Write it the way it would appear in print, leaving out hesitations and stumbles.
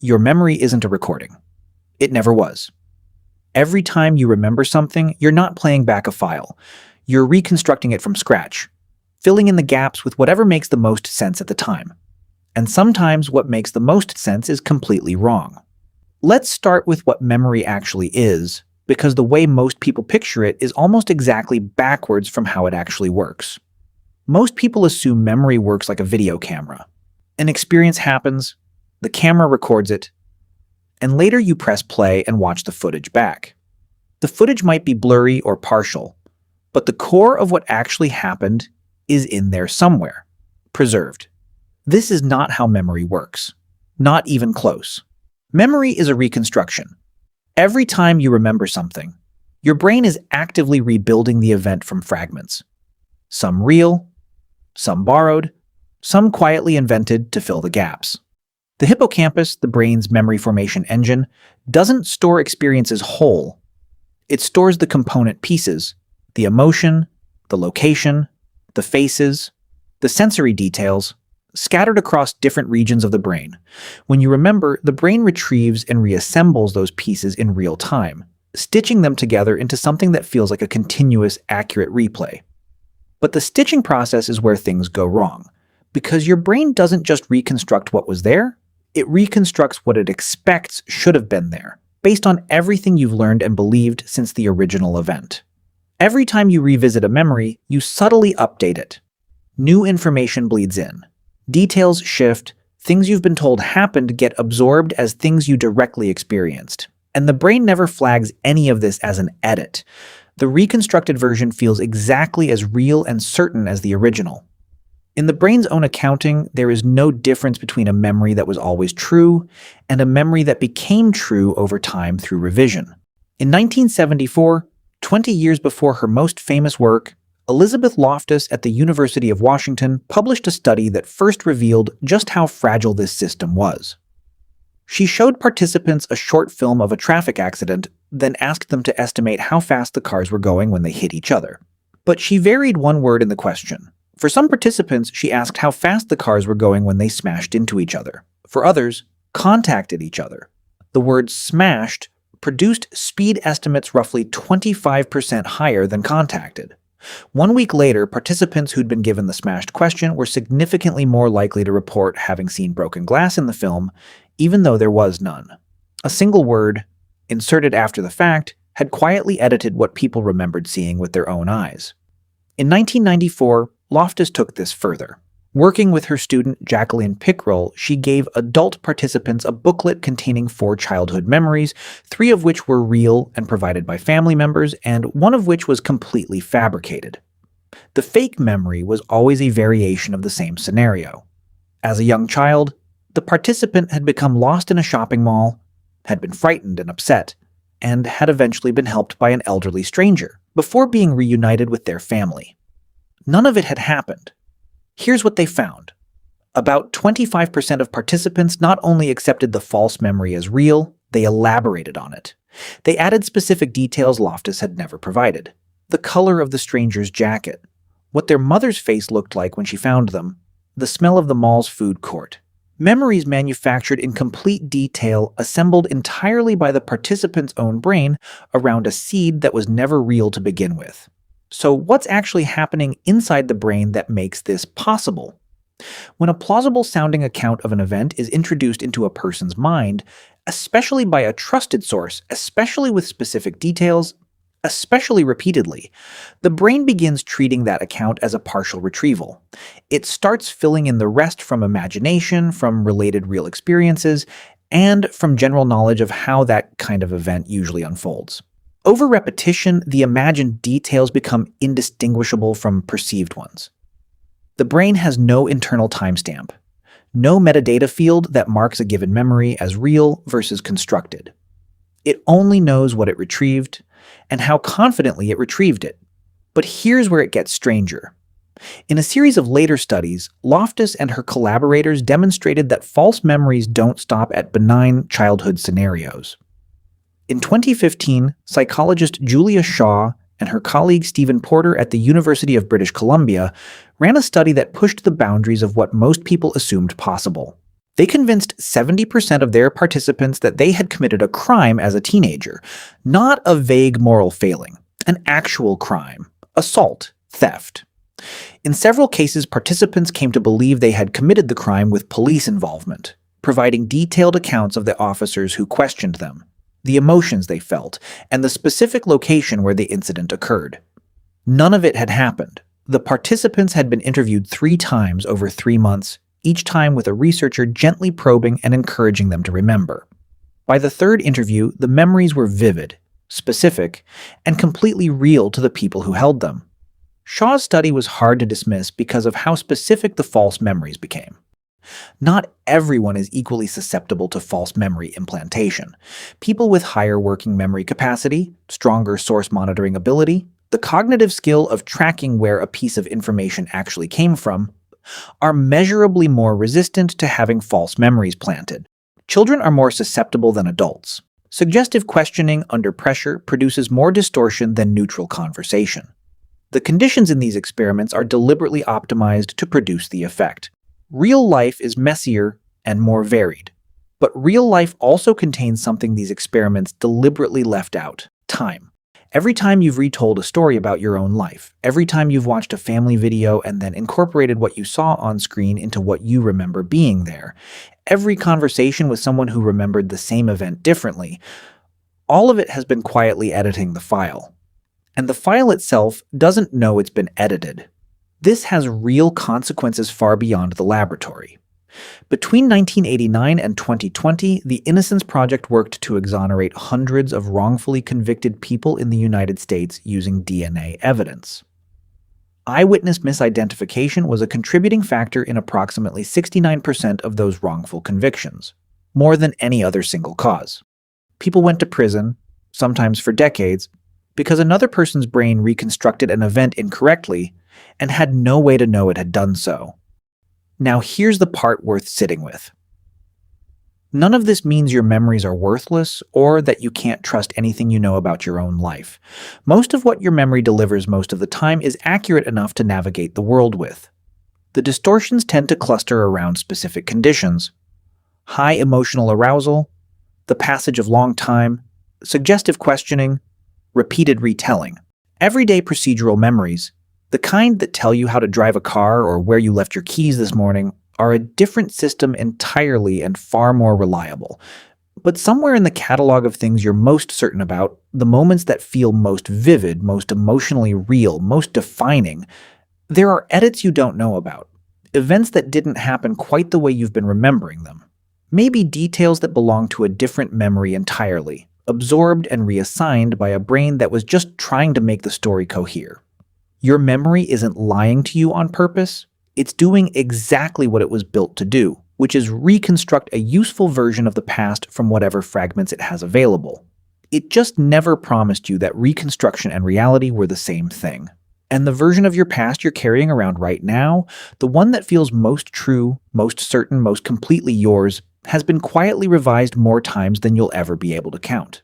Your memory isn't a recording. It never was. Every time you remember something, you're not playing back a file. You're reconstructing it from scratch, filling in the gaps with whatever makes the most sense at the time. And sometimes what makes the most sense is completely wrong. Let's start with what memory actually is, because the way most people picture it is almost exactly backwards from how it actually works. Most people assume memory works like a video camera. An experience happens, the camera records it, and later you press play and watch the footage back. The footage might be blurry or partial, but the core of what actually happened is in there somewhere, preserved. This is not how memory works. Not even close. Memory is a reconstruction. Every time you remember something, your brain is actively rebuilding the event from fragments. Some real, some borrowed, some quietly invented to fill the gaps. The hippocampus, the brain's memory formation engine, doesn't store experiences whole. It stores the component pieces, the emotion, the location, the faces, the sensory details, scattered across different regions of the brain. When you remember, the brain retrieves and reassembles those pieces in real time, stitching them together into something that feels like a continuous, accurate replay. But the stitching process is where things go wrong, because your brain doesn't just reconstruct what was there, it reconstructs what it expects should have been there, based on everything you've learned and believed since the original event. Every time you revisit a memory, you subtly update it. New information bleeds in. Details shift, things you've been told happened get absorbed as things you directly experienced. And the brain never flags any of this as an edit. The reconstructed version feels exactly as real and certain as the original. In the brain's own accounting, there is no difference between a memory that was always true and a memory that became true over time through revision. In 1974, 20 years before her most famous work, Elizabeth Loftus at the University of Washington published a study that first revealed just how fragile this system was. She showed participants a short film of a traffic accident, then asked them to estimate how fast the cars were going when they hit each other. But she varied one word in the question. For some participants, she asked how fast the cars were going when they smashed into each other. For others, contacted each other. The word smashed produced speed estimates roughly 25% higher than contacted. 1 week later, participants who'd been given the smashed question were significantly more likely to report having seen broken glass in the film, even though there was none. A single word, inserted after the fact, had quietly edited what people remembered seeing with their own eyes. In 1994, Loftus took this further. Working with her student Jacqueline Pickrell, she gave adult participants a booklet containing 4 childhood memories, 3 of which were real and provided by family members, and 1 of which was completely fabricated. The fake memory was always a variation of the same scenario. As a young child, the participant had become lost in a shopping mall, had been frightened and upset, and had eventually been helped by an elderly stranger, before being reunited with their family. None of it had happened. Here's what they found. About 25% of participants not only accepted the false memory as real, they elaborated on it. They added specific details Loftus had never provided. The color of the stranger's jacket, what their mother's face looked like when she found them, the smell of the mall's food court. Memories manufactured in complete detail, assembled entirely by the participant's own brain around a seed that was never real to begin with. So what's actually happening inside the brain that makes this possible? When a plausible-sounding account of an event is introduced into a person's mind, especially by a trusted source, especially with specific details, especially repeatedly, the brain begins treating that account as a partial retrieval. It starts filling in the rest from imagination, from related real experiences, and from general knowledge of how that kind of event usually unfolds. Over repetition, the imagined details become indistinguishable from perceived ones. The brain has no internal timestamp, no metadata field that marks a given memory as real versus constructed. It only knows what it retrieved and how confidently it retrieved it. But here's where it gets stranger. In a series of later studies, Loftus and her collaborators demonstrated that false memories don't stop at benign childhood scenarios. In 2015, psychologist Julia Shaw and her colleague Stephen Porter at the University of British Columbia ran a study that pushed the boundaries of what most people assumed possible. They convinced 70% of their participants that they had committed a crime as a teenager, not a vague moral failing, an actual crime, assault, theft. In several cases, participants came to believe they had committed the crime with police involvement, providing detailed accounts of the officers who questioned them, the emotions they felt, and the specific location where the incident occurred. None of it had happened. The participants had been interviewed 3 times over 3 months, each time with a researcher gently probing and encouraging them to remember. By the 3rd interview, the memories were vivid, specific, and completely real to the people who held them. Shaw's study was hard to dismiss because of how specific the false memories became. Not everyone is equally susceptible to false memory implantation. People with higher working memory capacity, stronger source monitoring ability, the cognitive skill of tracking where a piece of information actually came from, are measurably more resistant to having false memories planted. Children are more susceptible than adults. Suggestive questioning under pressure produces more distortion than neutral conversation. The conditions in these experiments are deliberately optimized to produce the effect. Real life is messier and more varied. But real life also contains something these experiments deliberately left out: time. Every time you've retold a story about your own life, every time you've watched a family video and then incorporated what you saw on screen into what you remember being there, every conversation with someone who remembered the same event differently, all of it has been quietly editing the file. And the file itself doesn't know it's been edited. This has real consequences far beyond the laboratory. Between 1989 and 2020, the Innocence Project worked to exonerate hundreds of wrongfully convicted people in the United States using DNA evidence. Eyewitness misidentification was a contributing factor in approximately 69% of those wrongful convictions, more than any other single cause. People went to prison, sometimes for decades, because another person's brain reconstructed an event incorrectly and had no way to know it had done so. Now here's the part worth sitting with. None of this means your memories are worthless or that you can't trust anything you know about your own life. Most of what your memory delivers most of the time is accurate enough to navigate the world with. The distortions tend to cluster around specific conditions: high emotional arousal, the passage of long time, suggestive questioning, repeated retelling. Everyday procedural memories, the kind that tell you how to drive a car or where you left your keys this morning, are a different system entirely and far more reliable. But somewhere in the catalog of things you're most certain about, the moments that feel most vivid, most emotionally real, most defining, there are edits you don't know about, events that didn't happen quite the way you've been remembering them. Maybe details that belong to a different memory entirely, absorbed and reassigned by a brain that was just trying to make the story cohere. Your memory isn't lying to you on purpose. It's doing exactly what it was built to do, which is reconstruct a useful version of the past from whatever fragments it has available. It just never promised you that reconstruction and reality were the same thing. And the version of your past you're carrying around right now, the one that feels most true, most certain, most completely yours, has been quietly revised more times than you'll ever be able to count.